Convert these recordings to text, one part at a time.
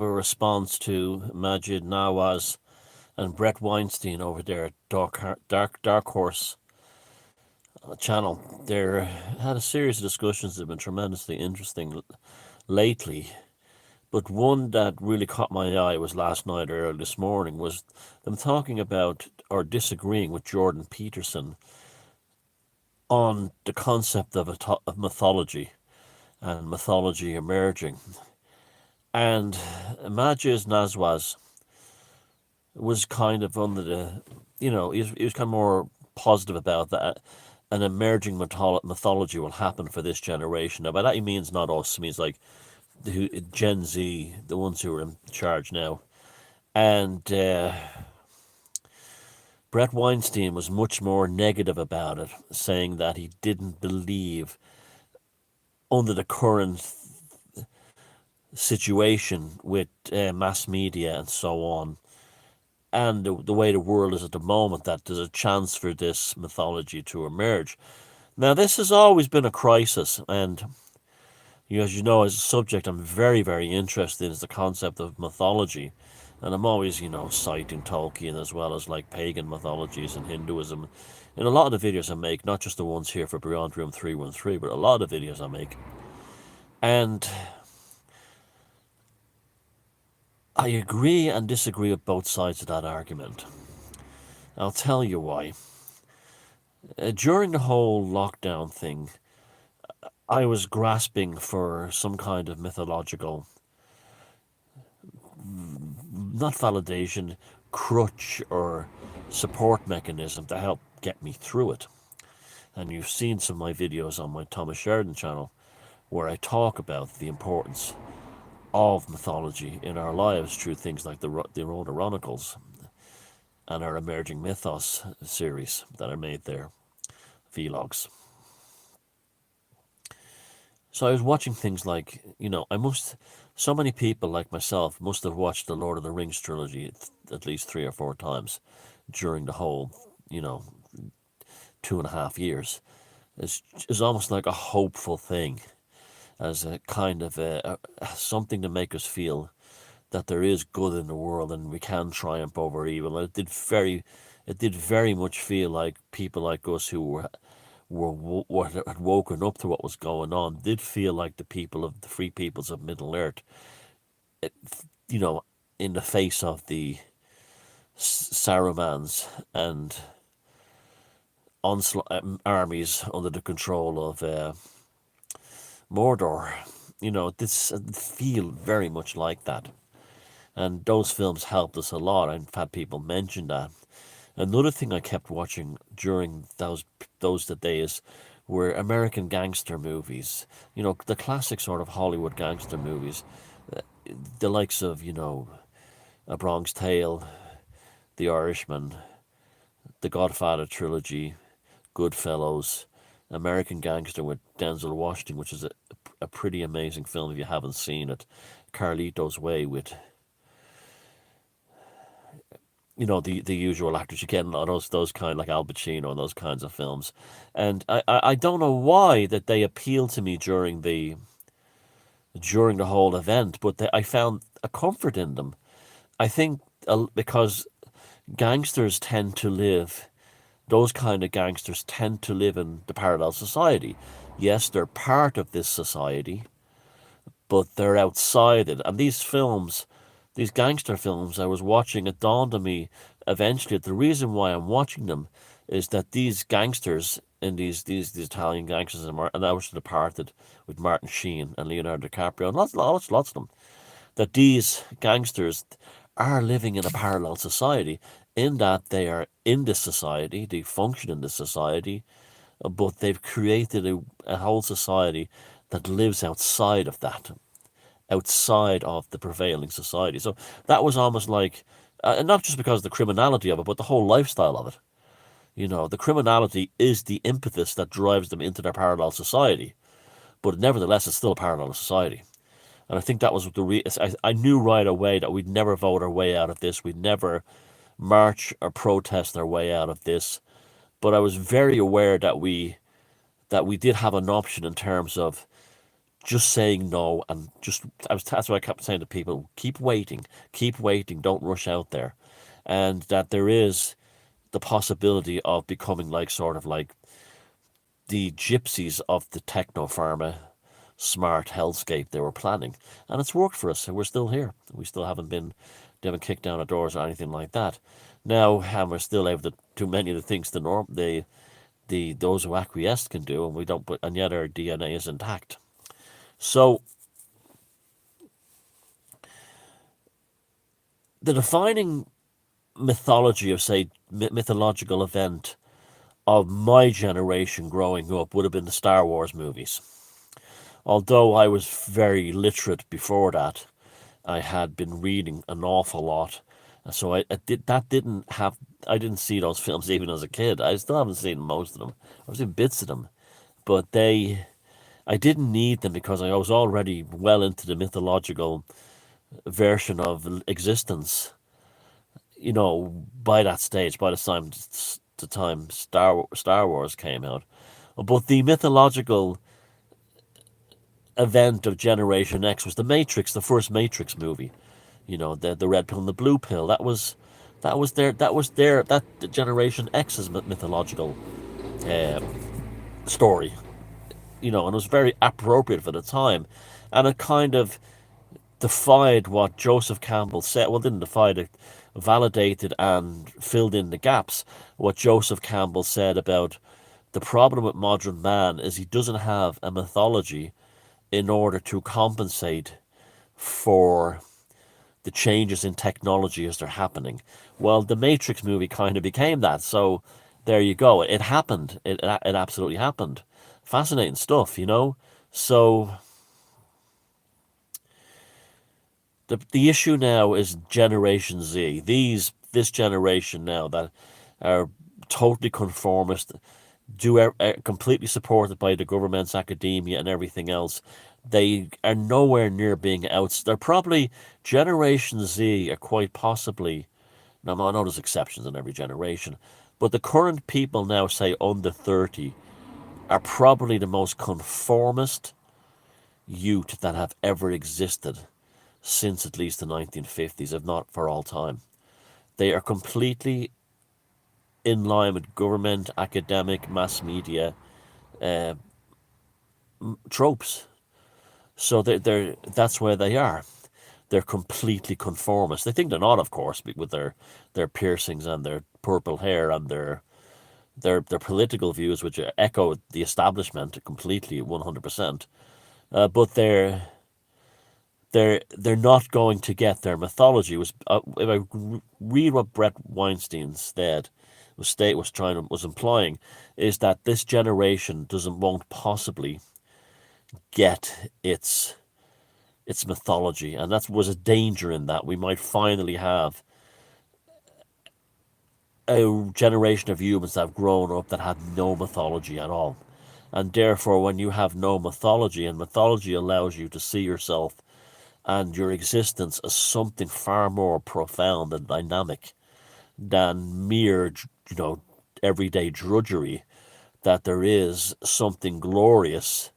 a response to Majid Nawaz and Brett Weinstein over there at Dark Horse channel. They had a series of discussions that have been tremendously interesting lately. But one that really caught my eye was last night or early this morning was them talking about or disagreeing with Jordan Peterson on the concept of mythology and mythology emerging. And Majiz Nazwaz was kind of under the, he was kind of more positive about that. An emerging mythology will happen for this generation. Now, by that he means not us, he means like Gen Z, the ones who are in charge now. And Brett Weinstein was much more negative about it, saying that he didn't believe, under the current situation with mass media and so on, and the way the world is at the moment, that there's a chance for this mythology to emerge. Now, this has always been a crisis, and as you know, as a subject I'm very, very interested in is the concept of mythology. And I'm always, citing Tolkien as well as like pagan mythologies and Hinduism in a lot of the videos I make, not just the ones here for Beyond Room 313, but a lot of videos I make. And I agree and disagree with both sides of that argument. I'll tell you why. During the whole lockdown thing, I was grasping for some kind of mythological, not validation, crutch or support mechanism to help get me through it. And you've seen some of my videos on my Thomas Sheridan channel where I talk about the importance of mythology in our lives through things like the Road Chronicles and our Emerging Mythos series that are made there, vlogs. So I was watching things like, so many people like myself must have watched the Lord of the Rings trilogy at least 3 or 4 times during the whole, 2.5 years. It's almost like a hopeful thing, as a kind of something to make us feel that there is good in the world and we can triumph over evil. And it did very much feel like people like us who had woken up to what was going on did feel like the people of the free peoples of Middle Earth, it, you know, in the face of the Sarumans and onslaught armies under the control of Mordor. This feel very much like that. And those films helped us a lot. I've had people mention that. Another thing I kept watching during those days were American gangster movies. The classic sort of Hollywood gangster movies. The likes of, A Bronx Tale, The Irishman, The Godfather trilogy, Goodfellas, American Gangster with Denzel Washington, which is a pretty amazing film if you haven't seen it. Carlito's Way with the usual actors you get in those kind, like Al Pacino and those kinds of films. And I don't know why that they appealed to me during the whole event, but I found a comfort in them. I think because gangsters tend to live, those kind of gangsters tend to live in the parallel society. Yes, they're part of this society, but they're outside it. And these gangster films I was watching, it dawned on me eventually that the reason why I'm watching them is that these gangsters in these Italian gangsters, and that was Departed with Martin Sheen and Leonardo DiCaprio and lots of them, that these gangsters are living in a parallel society in that they are in this society, they function in this society, but they've created a whole society that lives outside of that, outside of the prevailing society. So that was almost like, not just because of the criminality of it, but the whole lifestyle of it. The criminality is the impetus that drives them into their parallel society, but nevertheless, it's still a parallel society. And I think that was I knew right away that we'd never vote our way out of this. We'd never march or protest our way out of this. But I was very aware that we did have an option in terms of just saying no, and just that's what I kept saying to people: keep waiting, don't rush out there, and that there is the possibility of becoming like sort of like the gypsies of the techno pharma smart hellscape they were planning, and it's worked for us, and we're still here. We still haven't been, they haven't kicked down our doors or anything like that. Now, and we're still able to do many of the things the those who acquiesced can do, and we don't. But and yet our DNA is intact. So the defining mythology of, say, mythological event of my generation growing up would have been the Star Wars movies. Although I was very literate before that, I had been reading an awful lot. So I did that didn't have I didn't see those films even as a kid. I still haven't seen most of them. I've seen bits of them. But I didn't need them because I was already well into the mythological version of existence, by that stage, by the time Star Wars came out. But the mythological event of Generation X was the Matrix, the first Matrix movie. The red pill and the blue pill. That Generation X's mythological uh, story. And it was very appropriate for the time, and it kind of defied what Joseph Campbell said. Well, didn't defy it, validated and filled in the gaps. What Joseph Campbell said about the problem with modern man is he doesn't have a mythology in order to compensate for the changes in technology as they're happening. Well, the Matrix movie kind of became that. So there you go. It happened. It absolutely happened. Fascinating stuff. So the issue now is Generation Z. This generation now that are totally conformist, completely supported by the government's academia and everything else. They are nowhere near being out. They're probably Generation Z are quite possibly. Now I know there's exceptions in every generation, but the current people now, say under 30, are probably the most conformist youth that have ever existed since at least the 1950s, if not for all time. They are completely in line with government, academic, mass media uh, tropes. So that's where they are. They're completely conformist. They think they're not, of course, with their piercings and their purple hair and their political views, which echo the establishment completely, 100%. But they're not going to get their mythology. Was If I read what Brett Weinstein said, was implying, is that this generation won't possibly get its mythology, and that was a danger in that we might finally have a generation of humans that have grown up that have no mythology at all. And therefore, when you have no mythology, and mythology allows you to see yourself and your existence as something far more profound and dynamic than mere, everyday drudgery, that there is something glorious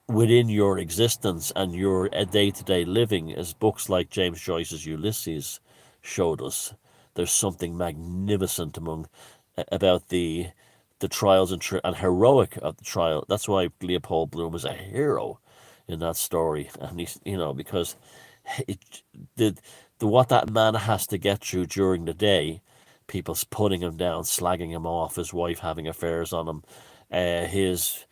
within your existence and your day-to-day living, as books like James Joyce's Ulysses showed us. There's something magnificent about the trials and heroic of the trial. That's why Leopold Bloom is a hero in that story, and he's because it, the what that man has to get through during the day, people's putting him down, slagging him off, his wife having affairs on him, his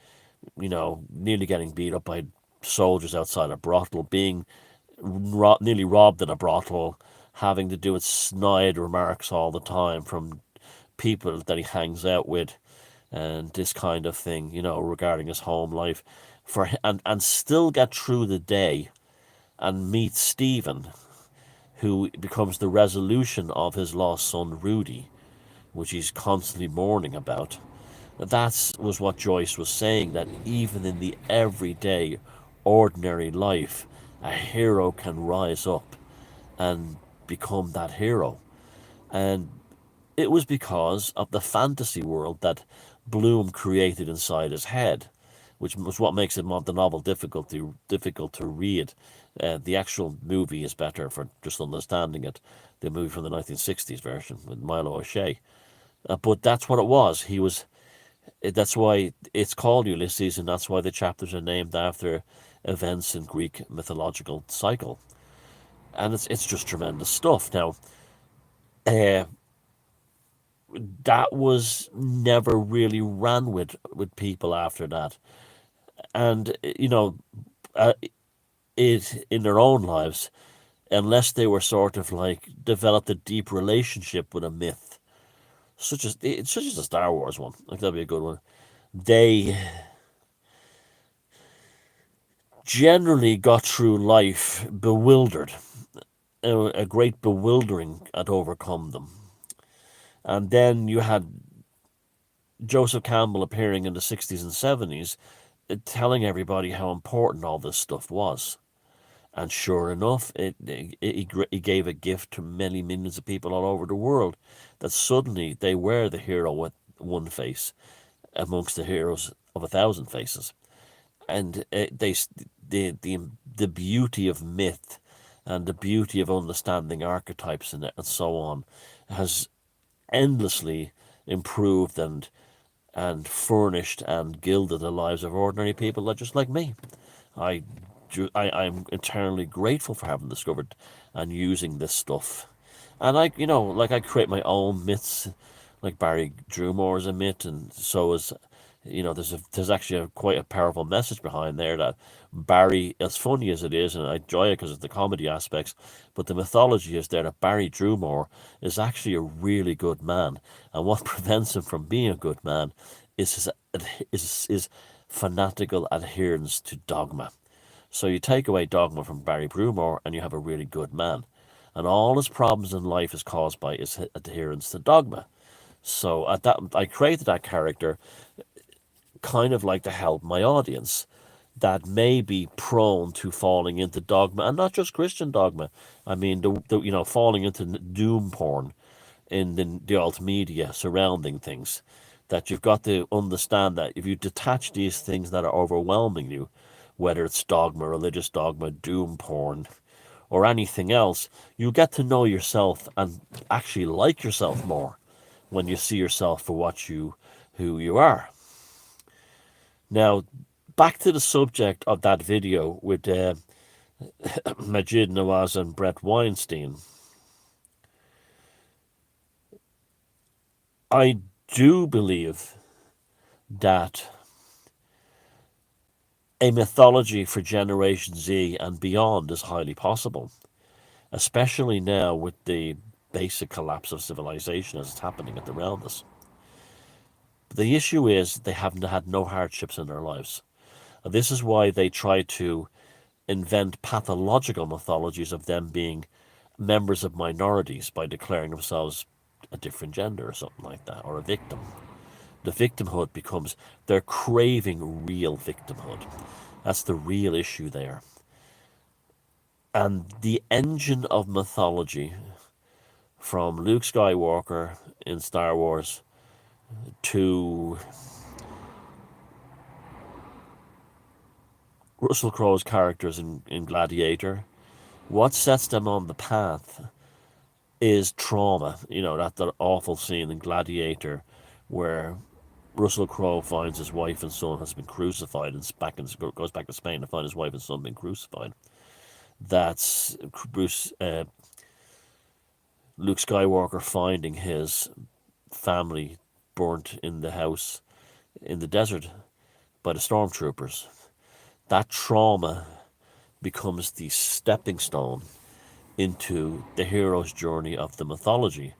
nearly getting beat up by soldiers outside a brothel, being nearly robbed in a brothel, having to do with snide remarks all the time from people that he hangs out with, and this kind of thing, regarding his home life, and still get through the day and meet Stephen, who becomes the resolution of his lost son Rudy, which he's constantly mourning about. That was what Joyce was saying, that even in the everyday, ordinary life, a hero can rise up and become that hero. And it was because of the fantasy world that Bloom created inside his head. which was what makes the novel difficult to read. The actual movie is better for just understanding it. The movie from the 1960s version with Milo O'Shea. But that's what it was. That's why it's called Ulysses, and that's why the chapters are named after events in Greek mythological cycle. And it's just tremendous stuff. Now, uh, that was never really ran with people after that, and uh, it in their own lives, unless they were sort of like developed a deep relationship with a myth, such as the Star Wars one. Like that'd be a good one. They generally got through life bewildered. A great bewildering had overcome them. And then you had Joseph Campbell appearing in the 60s and 70s, telling everybody how important all this stuff was. And sure enough, he gave a gift to many millions of people all over the world, that suddenly they were the hero with one face amongst the heroes of 1,000 faces. And the beauty of myth and the beauty of understanding archetypes and so on has endlessly improved and furnished and gilded the lives of ordinary people that just like me. I, I'm eternally grateful for having discovered and using this stuff. And I create my own myths, like Barry Drewmore is a myth, and so is, there's actually quite a powerful message behind there that Barry, as funny as it is, and I enjoy it because of the comedy aspects, but the mythology is there that Barry Drewmore is actually a really good man, and what prevents him from being a good man is his fanatical adherence to dogma. So you take away dogma from Barry Drewmore, and you have a really good man. And all his problems in life is caused by his adherence to dogma. So I created that character kind of like to help my audience that may be prone to falling into dogma, and not just Christian dogma. I mean, falling into doom porn in the alt media surrounding things. That you've got to understand that if you detach these things that are overwhelming you, whether it's dogma, religious dogma, doom porn, or anything else, you get to know yourself and actually like yourself more when you see yourself for who you are. Now, back to the subject of that video with Majid Nawaz and Brett Weinstein. I do believe that a mythology for Generation Z and beyond is highly possible, especially now with the basic collapse of civilization as it's happening around us. But the issue is they haven't had no hardships in their lives. And this is why they try to invent pathological mythologies of them being members of minorities by declaring themselves a different gender or something like that, or a victim. The victimhood becomes, they're craving real victimhood. That's the real issue there. And the engine of mythology, from Luke Skywalker in Star Wars to Russell Crowe's characters in Gladiator, what sets them on the path is trauma. That awful scene in Gladiator where Russell Crowe finds his wife and son has been crucified and goes back to Spain to find his wife and son being crucified. That's Luke Skywalker finding his family burnt in the house in the desert by the stormtroopers. That trauma becomes the stepping stone into the hero's journey of the mythology.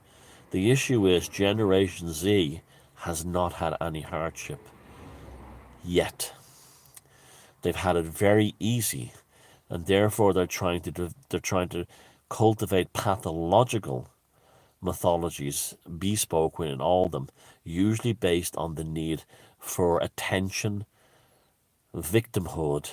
The issue is Generation Z has not had any hardship yet. They've had it very easy, and therefore they're trying to cultivate pathological mythologies, bespoke within all of them, usually based on the need for attention, victimhood,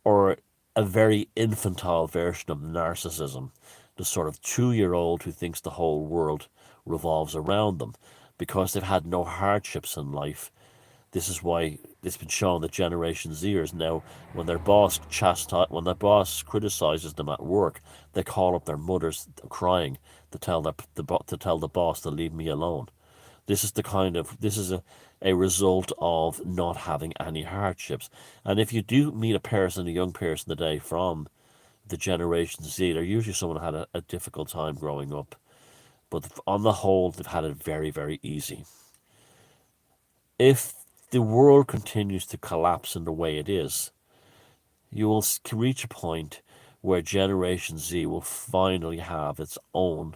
or a very infantile version of narcissism, the sort of 2-year-old who thinks the whole world revolves around them. Because they've had no hardships in life, This is why it's been shown that Generation Zers now, when their boss criticizes them at work, they call up their mothers crying to tell to tell the boss to leave me alone. This is a result of not having any hardships. And if you do meet a young person today from the Generation Z, they're usually someone who had a difficult time growing up. But on the whole, they've had it very, very easy. If the world continues to collapse in the way it is, you will reach a point where Generation Z will finally have its own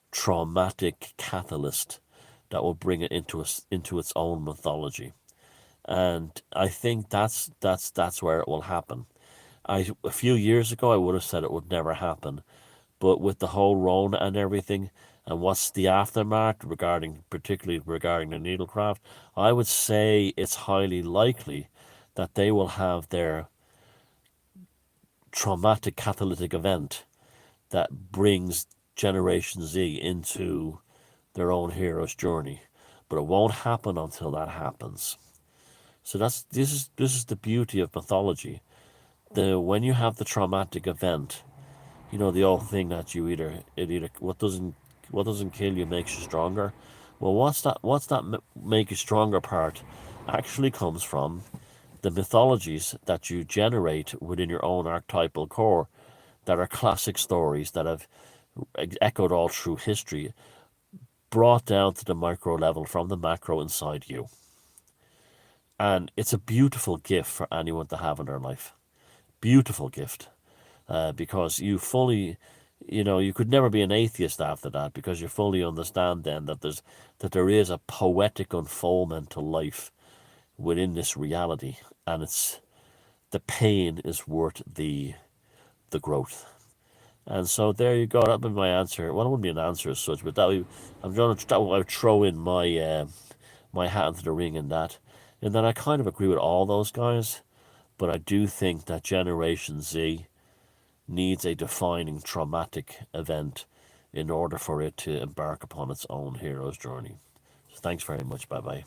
traumatic catalyst that will bring it into its own mythology. And I think that's where it will happen. A few years ago I would have said it would never happen, but with the whole Rona and everything, and what's the aftermath particularly regarding the needlecraft, I would say it's highly likely that they will have their traumatic catalytic event that brings Generation Z into their own hero's journey. But it won't happen until that happens. So this is the beauty of mythology. When you have the traumatic event, you know the old thing that what doesn't kill you makes you stronger. Well, what's that make you stronger part actually comes from the mythologies that you generate within your own archetypal core, that are classic stories that have echoed all through history, brought down to the micro level from the macro inside you. And it's a beautiful gift for anyone to have in their life. Beautiful gift. Because you could never be an atheist after that, because you fully understand then that there is a poetic unfoldment to life within this reality, and the pain is worth the growth. And so there you go. That'd be my answer. Well, it wouldn't be an answer as such, but I'm going to I would throw in my hat into the ring in that. And then I kind of agree with all those guys, but I do think that Generation Z needs a defining traumatic event in order for it to embark upon its own hero's journey. So thanks very much. Bye bye.